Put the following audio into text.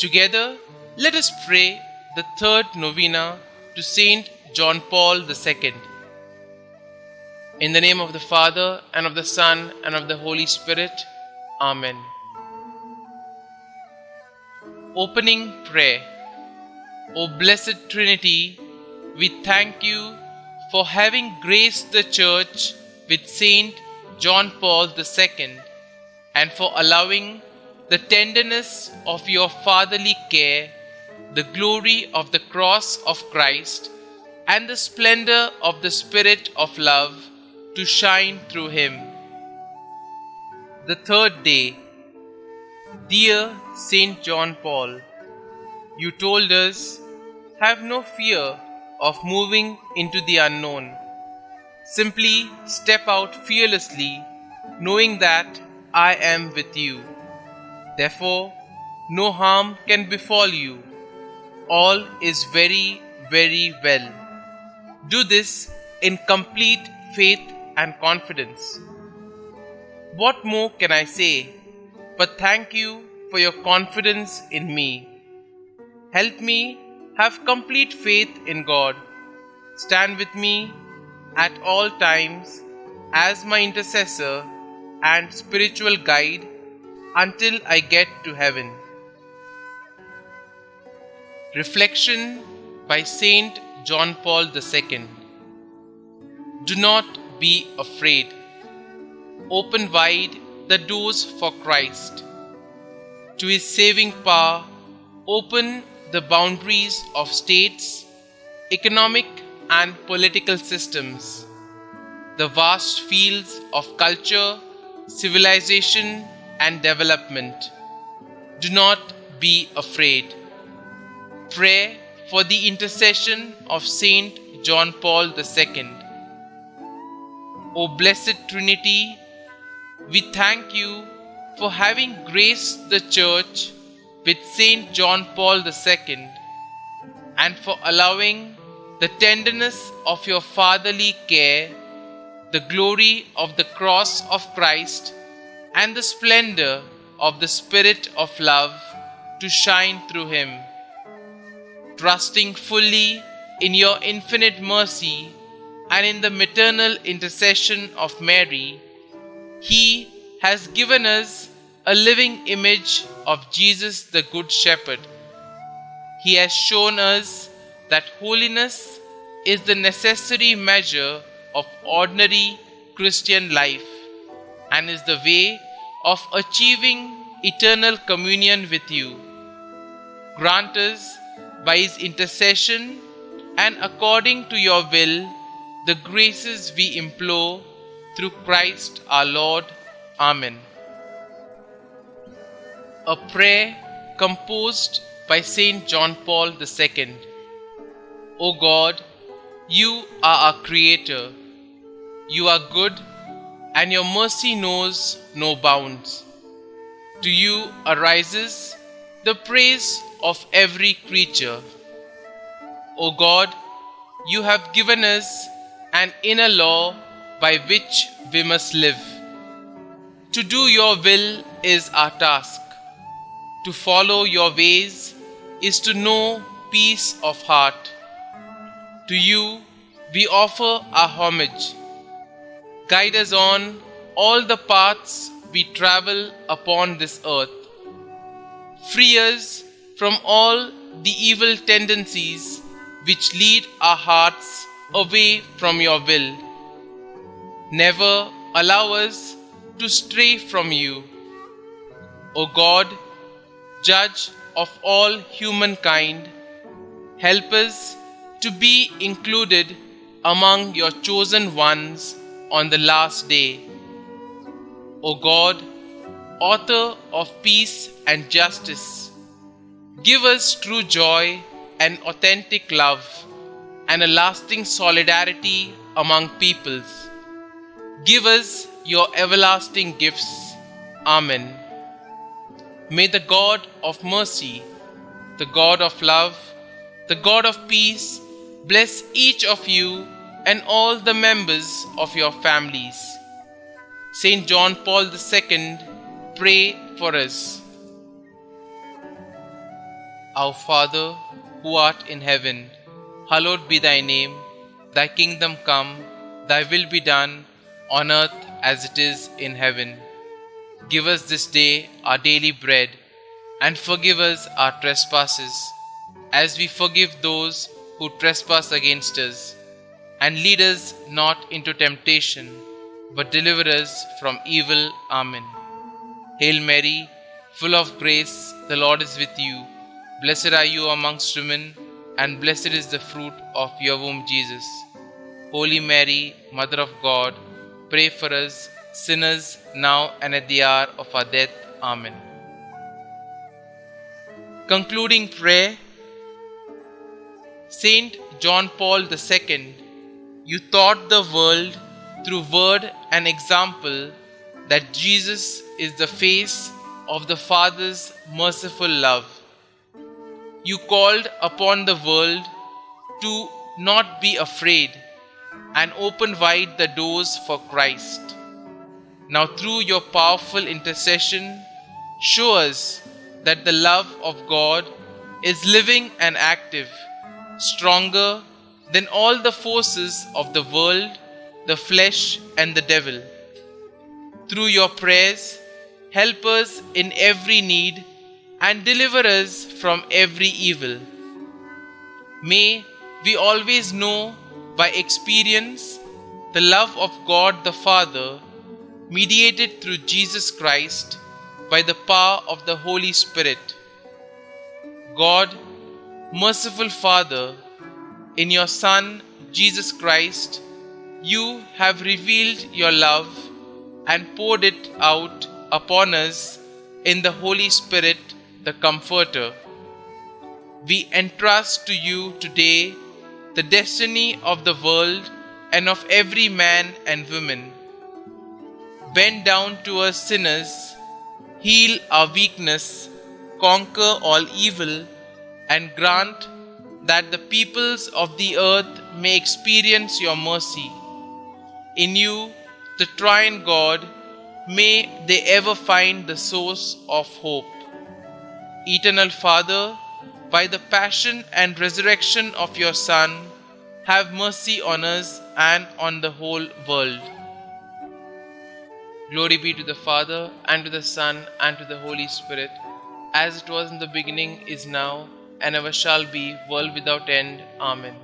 Together, let us pray the third novena to Saint John Paul II. In the name of the Father, and of the Son, and of the Holy Spirit. Amen. Opening prayer. O Blessed Trinity, we thank you for having graced the Church with Saint John Paul II and for allowing the tenderness of your fatherly care, the glory of the cross of Christ, and the splendor of the Spirit of love to shine through him. The third day. Dear Saint John Paul, you told us, have no fear of moving into the unknown. Simply step out fearlessly, knowing that I am with you. Therefore, no harm can befall you. All is very, very well. Do this in complete faith and confidence. What more can I say but thank you for your confidence in me? Help me have complete faith in God. Stand with me at all times as my intercessor and spiritual guide until I get to heaven. Reflection by Saint John Paul II. Do not be afraid. Open wide the doors for Christ. To his saving power, open the boundaries of states, economic and political systems, the vast fields of culture, civilization, and development. Do not be afraid. Pray for the intercession of Saint John Paul II. O Blessed Trinity, we thank you for having graced the Church with Saint John Paul II and for allowing the tenderness of your fatherly care, the glory of the cross of Christ, and the splendor of the Spirit of love to shine through him. Trusting fully in your infinite mercy and in the maternal intercession of Mary, he has given us a living image of Jesus the Good Shepherd. He has shown us that holiness is the necessary measure of ordinary Christian life and is the way of achieving eternal communion with you. Grant us, by his intercession and according to your will, the graces we implore through Christ our Lord. Amen. A prayer composed by Saint John Paul II. O God, you are our Creator. You are good, and your mercy knows no bounds. To you arises the praise of every creature. O God, you have given us an inner law by which we must live. To do your will is our task. To follow your ways is to know peace of heart. To you we offer our homage. Guide us on all the paths we travel upon this earth. Free us from all the evil tendencies which lead our hearts away from your will. Never allow us to stray from you. O God, Judge of all humankind, help us to be included among your chosen ones on the last day. O God, Author of peace and justice, give us true joy and authentic love and a lasting solidarity among peoples. Give us your everlasting gifts. Amen. May the God of mercy, the God of love, the God of peace, bless each of you and all the members of your families. Saint John Paul II, pray for us. Our Father, who art in heaven, hallowed be thy name. Thy kingdom come, thy will be done, on earth as it is in heaven. Give us this day our daily bread, and forgive us our trespasses, as we forgive those who trespass against us. And lead us not into temptation, but deliver us from evil. Amen. Hail Mary, full of grace, the Lord is with you. Blessed are you amongst women, and blessed is the fruit of your womb, Jesus. Holy Mary, Mother of God, pray for us sinners now and at the hour of our death. Amen. Concluding prayer. Saint John Paul II, you taught the world through word and example that Jesus is the face of the Father's merciful love. You called upon the world to not be afraid and open wide the doors for Christ. Now, through your powerful intercession, show us that the love of God is living and active, stronger than all the forces of the world, the flesh, and the devil. Through your prayers, help us in every need and deliver us from every evil. May we always know by experience the love of God the Father, mediated through Jesus Christ by the power of the Holy Spirit. God, merciful Father, in your Son, Jesus Christ, you have revealed your love and poured it out upon us in the Holy Spirit, the Comforter. We entrust to you today the destiny of the world and of every man and woman. Bend down to us sinners, heal our weakness, conquer all evil, and grant that the peoples of the earth may experience your mercy. In you, the Triune God, may they ever find the source of hope. Eternal Father, by the passion and resurrection of your Son, have mercy on us and on the whole world. Glory be to the Father, and to the Son, and to the Holy Spirit, as it was in the beginning, is now, and ever shall be, world without end. Amen.